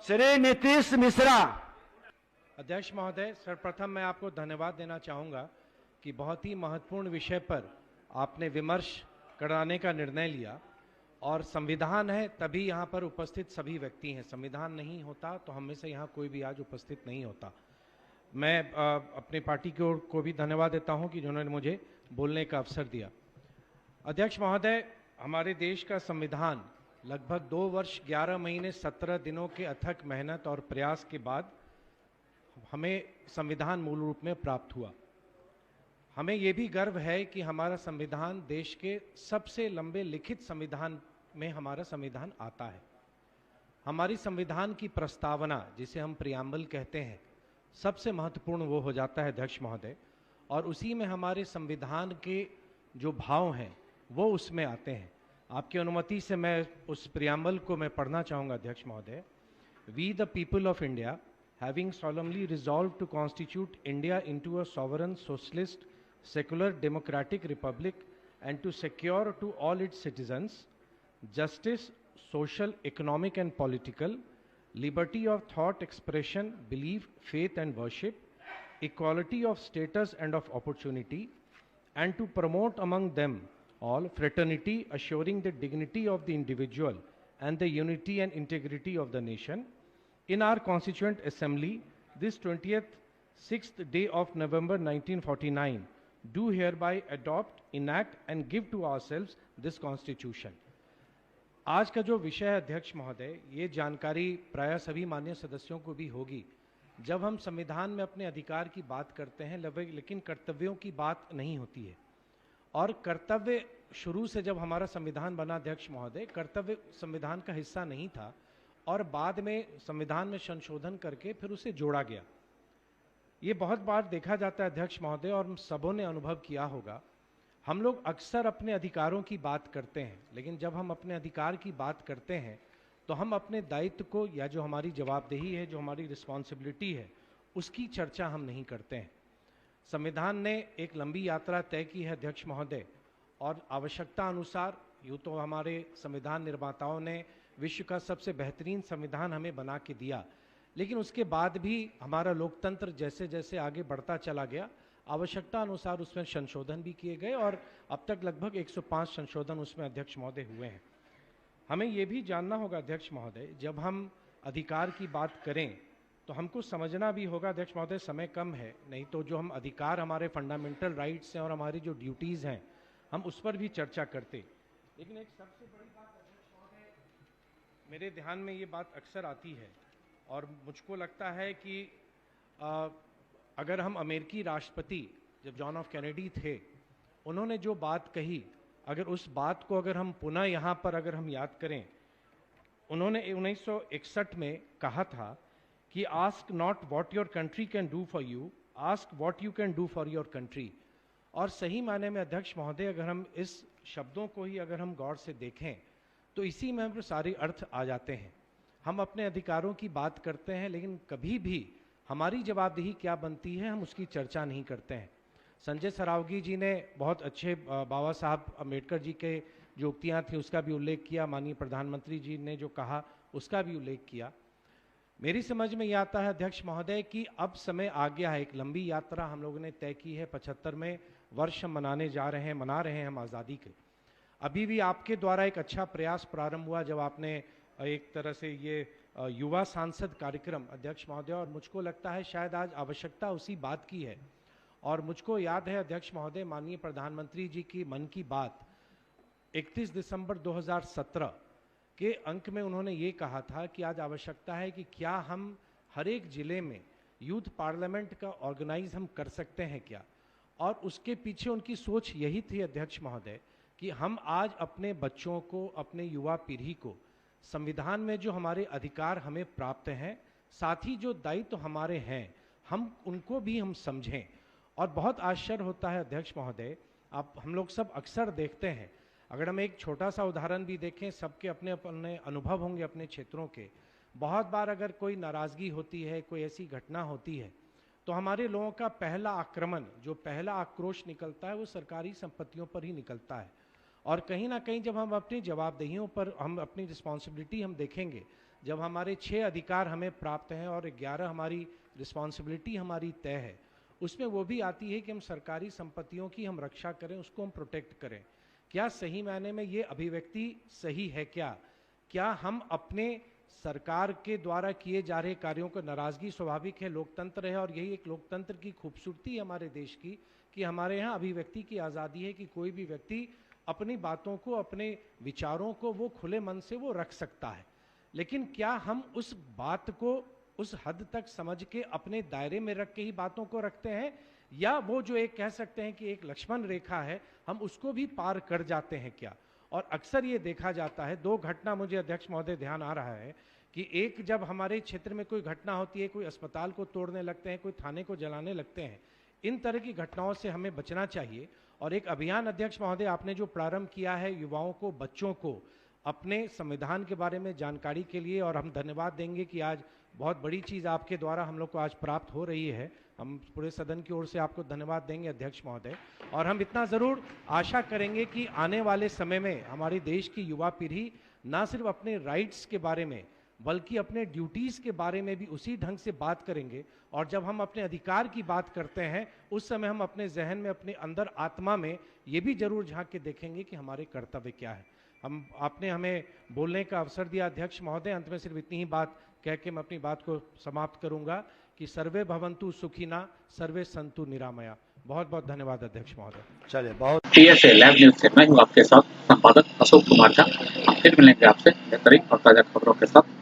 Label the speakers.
Speaker 1: श्री नीतीश मिश्रा।
Speaker 2: अध्यक्ष महोदय, सर्वप्रथम मैं आपको धन्यवाद देना चाहूँगा कि बहुत ही महत्वपूर्ण विषय पर आपने विमर्श कराने का निर्णय लिया और संविधान है तभी यहाँ पर उपस्थित सभी व्यक्ति हैं। संविधान नहीं होता तो हम में से यहाँ कोई भी आज उपस्थित नहीं होता। मैं अपनी पार्टी की ओर को भी धन्यवाद देता हूँ कि जिन्होंने मुझे बोलने का अवसर दिया। अध्यक्ष महोदय, हमारे देश का संविधान लगभग 2 वर्ष 11 महीने 17 दिनों के अथक मेहनत और प्रयास के बाद हमें संविधान मूल रूप में प्राप्त हुआ। हमें ये भी गर्व है कि हमारा संविधान देश के सबसे लंबे लिखित संविधान में हमारा संविधान आता है। हमारी संविधान की प्रस्तावना, जिसे हम प्रियम्बल कहते हैं, सबसे महत्वपूर्ण वो हो जाता है अध्यक्ष महोदय, और उसी में हमारे संविधान के जो भाव हैं वो उसमें आते हैं। आपकी अनुमति से मैं उस प्रियम्बल को मैं पढ़ना चाहूँगा अध्यक्ष महोदय। We the people of India having solemnly resolved to constitute India into a sovereign socialist secular democratic republic and to secure to all its citizens justice, social, economic and political, liberty of thought expression, belief, faith and worship, equality of status and of opportunity, and to promote among them all fraternity, assuring the dignity of the individual and the unity and integrity of the nation. In our Constituent Assembly, this 26th day of November 1949, do hereby adopt, enact and give to ourselves this Constitution. आज का जो विषय है अध्यक्ष महोदय, ये जानकारी प्रायः सभी माननीय सदस्यों को भी होगी। जब हम संविधान में अपने अधिकार की बात करते हैं लेकिन कर्तव्यों की बात नहीं होती है। और कर्तव्य शुरू से जब हमारा संविधान बना अध्यक्ष महोदय, कर्तव्य संविधान का हिस्सा नहीं था और बाद में संविधान में संशोधन करके फिर उसे जोड़ा गया। ये बहुत बार देखा जाता है अध्यक्ष महोदय, और हम सबों ने अनुभव किया होगा। हम लोग अक्सर अपने अधिकारों की बात करते हैं, लेकिन जब हम अपने अधिकार की बात करते हैं तो हम अपने दायित्व को, या जो हमारी जवाबदेही है, जो हमारी रिस्पॉन्सिबिलिटी है, उसकी चर्चा हम नहीं करते हैं। संविधान ने एक लंबी यात्रा तय की है अध्यक्ष महोदय, और आवश्यकता अनुसार यूँ तो हमारे संविधान निर्माताओं ने विश्व का सबसे बेहतरीन संविधान हमें बना के दिया, लेकिन उसके बाद भी हमारा लोकतंत्र जैसे जैसे आगे बढ़ता चला गया, आवश्यकता अनुसार उसमें संशोधन भी किए गए और अब तक लगभग 105 संशोधन उसमें अध्यक्ष महोदय हुए हैं। हमें ये भी जानना होगा अध्यक्ष महोदय, जब हम अधिकार की बात करें तो हमको समझना भी होगा अध्यक्ष महोदय, समय कम है, नहीं तो जो हम अधिकार, हमारे फंडामेंटल राइट्स हैं और हमारी जो ड्यूटीज़ हैं, हम उस पर भी चर्चा करते। लेकिन एक सबसे बड़ी बात अध्यक्ष महोदय, मेरे ध्यान में ये बात अक्सर आती है और मुझको लगता है कि अगर हम अमेरिकी राष्ट्रपति जब जॉन एफ कैनेडी थे, उन्होंने जो बात कही, अगर उस बात को अगर हम पुनः यहाँ पर अगर हम याद करें, उन्होंने 1961 में कहा था कि ask not what your country can do for you, ask what you can do for your country. और सही मायने में अध्यक्ष महोदय, अगर हम इस शब्दों को ही अगर हम गौर से देखें तो इसी में हम सारे अर्थ आ जाते हैं। हम अपने अधिकारों की बात करते हैं, लेकिन कभी भी हमारी जवाबदेही क्या बनती है, हम उसकी चर्चा नहीं करते हैं। संजय सरावगी जी ने बहुत अच्छे बाबा साहब अम्बेडकर जी के जो उक्तियाँ थी उसका भी उल्लेख किया, माननीय प्रधानमंत्री जी ने जो कहा उसका भी उल्लेख किया। मेरी समझ में यह आता है अध्यक्ष महोदय कि अब समय आ गया है, एक लंबी यात्रा हम लोगों ने तय की है, 75वें वर्ष हम मना रहे हैं हम आज़ादी के। अभी भी आपके द्वारा एक अच्छा प्रयास प्रारंभ हुआ जब आपने एक तरह से ये युवा सांसद कार्यक्रम अध्यक्ष महोदय, और मुझको लगता है शायद आज आवश्यकता उसी बात की है। और मुझको याद है अध्यक्ष महोदय, माननीय प्रधानमंत्री जी की मन की बात 31 दिसंबर 2017 के अंक में उन्होंने ये कहा था कि आज आवश्यकता है कि क्या हम हर एक जिले में यूथ पार्लियामेंट का ऑर्गेनाइज हम कर सकते हैं क्या। और उसके पीछे उनकी सोच यही थी अध्यक्ष महोदय कि हम आज अपने बच्चों को, अपने युवा पीढ़ी को संविधान में जो हमारे अधिकार हमें प्राप्त हैं, साथ ही जो दायित्व हमारे हैं, हम उनको भी हम समझें। और बहुत आश्चर्य होता है अध्यक्ष महोदय, हम लोग सब अक्सर देखते हैं, अगर हम एक छोटा सा उदाहरण भी देखें, सबके अपने अपने अनुभव होंगे अपने क्षेत्रों के। बहुत बार अगर कोई नाराज़गी होती है, कोई ऐसी घटना होती है, तो हमारे लोगों का पहला आक्रमण, जो पहला आक्रोश निकलता है, वो सरकारी संपत्तियों पर ही निकलता है। और कहीं ना कहीं जब हम अपनी जवाबदेहियों पर, हम अपनी रिस्पॉन्सिबिलिटी हम देखेंगे, जब हमारे 6 अधिकार हमें प्राप्त हैं और 11 हमारी रिस्पॉन्सिबिलिटी हमारी तय है, उसमें वो भी आती है कि हम सरकारी संपत्तियों की हम रक्षा करें, उसको हम प्रोटेक्ट करें। क्या सही मायने में ये अभिव्यक्ति सही है? क्या हम अपने सरकार के द्वारा किए जा रहे कार्यों को, नाराजगी स्वाभाविक है, लोकतंत्र है, और यही एक लोकतंत्र की खूबसूरती है हमारे देश की कि हमारे यहाँ अभिव्यक्ति की आज़ादी है कि कोई भी व्यक्ति अपनी बातों को, अपने विचारों को वो खुले मन से वो रख सकता है। लेकिन क्या हम उस बात को उस हद तक समझ के अपने दायरे में रख के ही बातों को रखते हैं, या वो जो एक कह सकते हैं कि एक लक्ष्मण रेखा है, हम उसको भी पार कर जाते हैं क्या? और अक्सर ये देखा जाता है, 2 घटना मुझे अध्यक्ष महोदय ध्यान आ रहा है कि एक, जब हमारे क्षेत्र में कोई घटना होती है, कोई अस्पताल को तोड़ने लगते हैं, कोई थाने को जलाने लगते हैं, इन तरह की घटनाओं से हमें बचना चाहिए। और एक अभियान अध्यक्ष महोदय आपने जो प्रारंभ किया है युवाओं को, बच्चों को अपने संविधान के बारे में जानकारी के लिए, और हम धन्यवाद देंगे कि आज बहुत बड़ी चीज़ आपके द्वारा हम लोग को आज प्राप्त हो रही है, हम पूरे सदन की ओर से आपको धन्यवाद देंगे अध्यक्ष महोदय। और हम इतना ज़रूर आशा करेंगे कि आने वाले समय में हमारे देश की युवा पीढ़ी ना सिर्फ अपने राइट्स के बारे में बल्कि अपने ड्यूटीज़ के बारे में भी उसी ढंग से बात करेंगे। और जब हम अपने अधिकार की बात करते हैं, उस समय हम अपने जहन में, अपने अंदर आत्मा में ये भी जरूर झांक के देखेंगे कि हमारे कर्तव्य क्या है। आपने हमें बोलने का अवसर दिया अध्यक्ष महोदय। अंत में सिर्फ इतनी ही बात कह के मैं अपनी बात को समाप्त करूंगा कि सर्वे भवन्तु सुखिना, सर्वे सन्तु निरामया। बहुत बहुत धन्यवाद अध्यक्ष महोदय।
Speaker 1: चलिए, बहुत
Speaker 3: TSA लैब न्यूज से मैं हूँ आपके साथ संपादक अशोक कुमार झा। फिर मिलेंगे आपसे बेहतरीन और ताजा खबरों के साथ।